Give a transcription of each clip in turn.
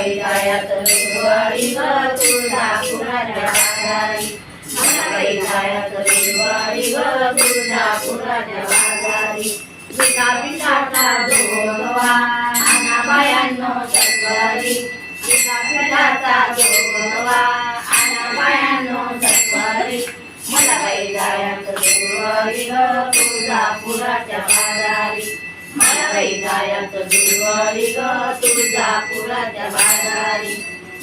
जायाच गुरुवारी ग तुळजापुराच्या बाजारी मला बाई जायाच गुरुवारी ग तुळजापुराच्या बाजारी पिता पिठाचा जोगवा आनाबायांनो सत्वारी पिता पिठाचा जोगवा आनाबायांनो सत्वारी मला बाई जायाच गुरुवारी ग तुळजापुराच्या बाजारी मला बाई जायाच गुरुवारी ग तुळजापुराच्या बाजारी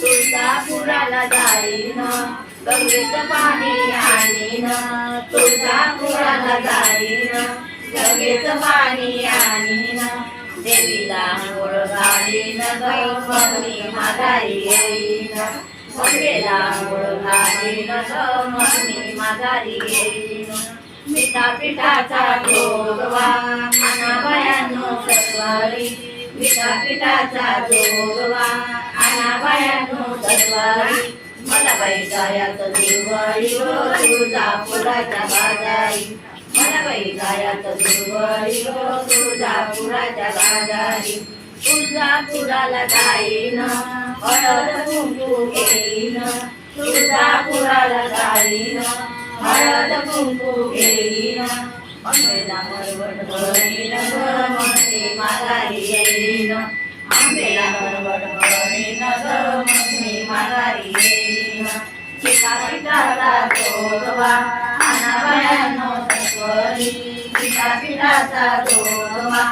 तुळजापुराला जाईन गंगेचं पाणी आणीन तुळजापुराला जाईन गंगेचं पाणी आणीन देवीला आंघोळ घालीन ग मग मी माघारी येईन गंगेला आंघोळ घालीन ग मग मी माघारी येईन पिता पिठाचा जोगवा आनाबायांनो सत्वारी पिता पिठाचा जोगवा आनाबायांनो सत्वारी मला बाई जायाच गुरुवारी ग तुळजापुराच्या बाजारी मला बाई जायाच गुरुवारी ग तुळजापुराच्या बाजारी तुळजापुराला जाईन हळद कुंकू घेईन तुळजापुराला जाईन हळद कुंकू घेईन आंबेला मरवट भरीन ग मग माघारी येईन आंबेला मरवट भरीन ग मग माघारी येईन पिता पिठाचा जोगवा आनाबायांनो सत्वारी पिता पिठाचा जोगवा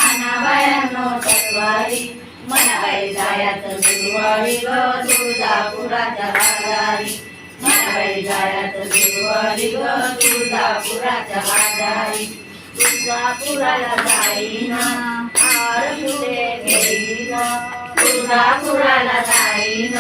आनाबायांनो सत्वारी मला बाई जायाच गुरुवारी ग तुळजापुराच्या बाजारी मला बाई जायाच गुरुवारी ग तुळजापुराच्या बाजारी तुळजापुराला जाईन हार फुले घेईन तुळजापुराला जाईन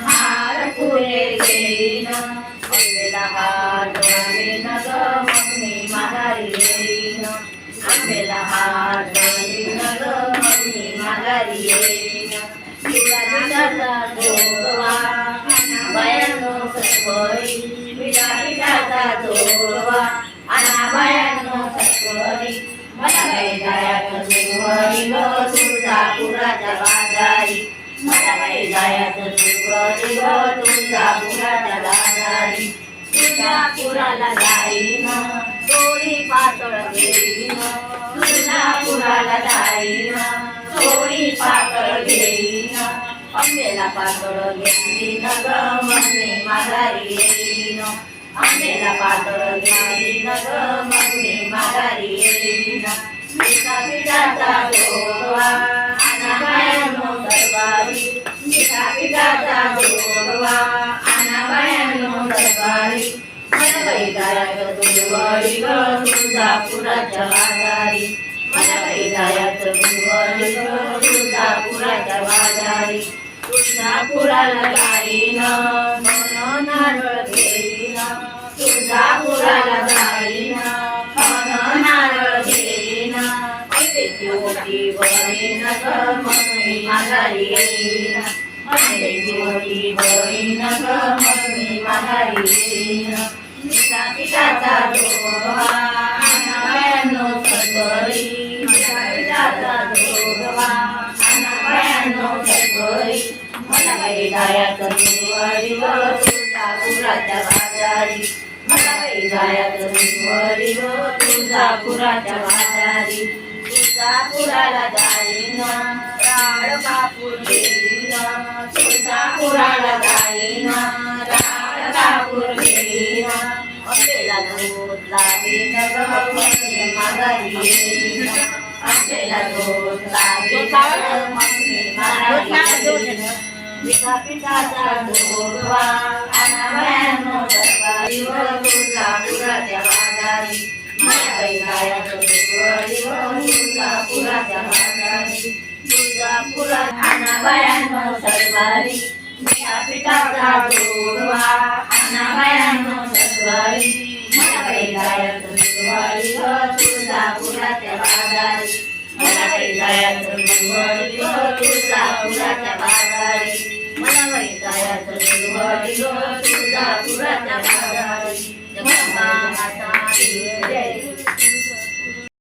हार फुले घेईन आंबेला हार घालीन ग मग मी माघारी येईन आंबेला हार घालीन ग मग मी माघारी येईन पिता जोगवा आनाबायांनो सत्वारी पिता पिठाचा जोगवा आनाबायांनो सत्वारी मला बाई जायाच गुरुवारी ग तुळजापुराच्या बाजारी मला बाई जायाच गुरुवारी ग तुळजापुराच्या बाजारी तुळजापुराला जाईन थोडी पातळ घेईन तुळजापुराला जाईन थोडी पातळ घेईन आंबेला पातळ घेईन ग मग मी माघारी येईन आंबेला पातळ घेईन ग मग मी माघारी येईन पिता पिठाचा जोगवा आनाबायांनो सत्वारी पिता पिठाचा जोगवा आनाबायांनो सत्वारी मला बाई जायाच गुरुवारी ग तुळजापुराच्या बाजारी मला बाई जायाच गुरुवारी ग तुळजापुराच्या बाजारी तुळजापुराला जाईन मन नारळ घेईन तुळजापुराला जाईन मन नारळ घेईन आंब्याची ओटी भरीन ग मग मी माघारी येईन आंब्याची ओटी भरीन ग मग मी माघारी येईन पिता पिठाचा जोगवा आनाबायांनो सत्वारी पिता पिठाचा जोगवा आनाबायांनो सत्वारी मला बाई जायाच गुरुवारी ग तुळजापुराच्या बाजारी मला बाई जायाच गुरुवारी ग तुळजापुराच्या बाजारी तुळजापुराला जाईन राळ कापूर घेईन तुळजापुराला जाईन राळ कापूर घेईन आंबेला दूध लावीन ग मग मी माघारी येईन आंबेला दूध लावीन ग मग मी माघारी येईन पिता पिठाचा जोगवा आनाबायांनो सत्वारी व तुळजापुराच्या बाजारी मला बाई जायाच गुरुवारी व तुळजापुराच्या बाजारी तुळजापुरात आनाबायांनो सत्वारी पिता पिठाचा जोगवा आनाबायांनो सत्वारी मला बाई जायाच गुरुवारी व तुळजापुराच्या बाजारी मला बाई जायाच गुरुवारी व तुळजापुराच्या बाजारी मला बाई जायाच गुरुवारी व तुळजापुराच्या बाजारी जगदंबा माता